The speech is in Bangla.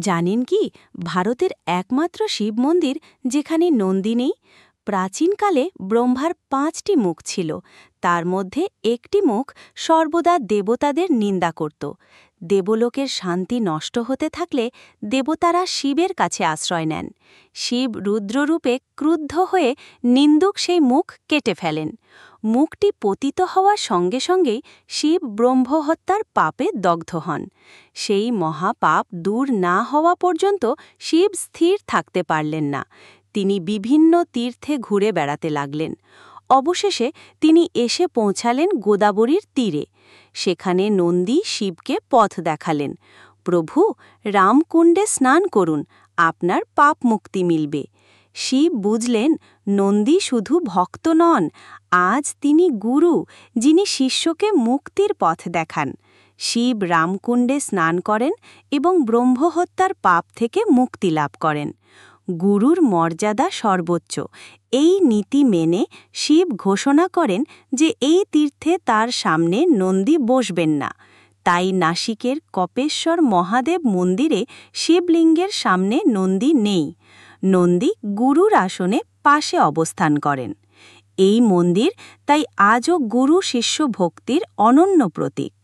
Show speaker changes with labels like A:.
A: জানেন কি, ভারতের একমাত্র শিব মন্দির যেখানে নন্দী নেই। প্রাচীনকালে ব্রহ্মার ৫টি মুখ ছিল, তার মধ্যে একটি মুখ সর্বদা দেবতাদের নিন্দা করত। দেবলোকের শান্তি নষ্ট হতে থাকলে দেবতারা শিবের কাছে আশ্রয় নেন। শিব রুদ্ররূপে ক্রুদ্ধ হয়ে নিন্দুক সেই মুখ কেটে ফেলেন। মুখটি পতিত হওয়ার সঙ্গে সঙ্গেই শিব ব্রহ্মহত্যার পাপে দগ্ধ হন। সেই মহাপাপ দূর না হওয়া পর্যন্ত শিব স্থির থাকতে পারলেন না। তিনি বিভিন্ন তীর্থে ঘুরে বেড়াতে লাগলেন। অবশেষে তিনি এসে পৌঁছালেন গোদাবরীর তীরে। সেখানে নন্দী শিবকে পথ দেখালেন। প্রভু, রামকুণ্ডে স্নান করুন, আপনার পাপ মুক্তি মিলবে। শিব বুঝলেন, নন্দী শুধু ভক্ত নন, আজ তিনি গুরু, যিনি শিষ্যকে মুক্তির পথ দেখান। শিব রামকুণ্ডে স্নান করেন এবং ব্রহ্মহত্যার পাপ থেকে মুক্তি লাভ করেন। গুরুর মর্যাদা সর্বোচ্চ। এই নীতি মেনে শিব ঘোষণা করেন যে এই তীর্থে তার সামনে নন্দী বসবেন না। তাই নাসিকের কপেশ্বর মহাদেব মন্দিরে শিবলিঙ্গের সামনে নন্দী নেই। নন্দী গুরুর আসনে পাশে অবস্থান করেন। এই মন্দির তাই আজও গুরু শিষ্য ভক্তির অনন্য প্রতীক।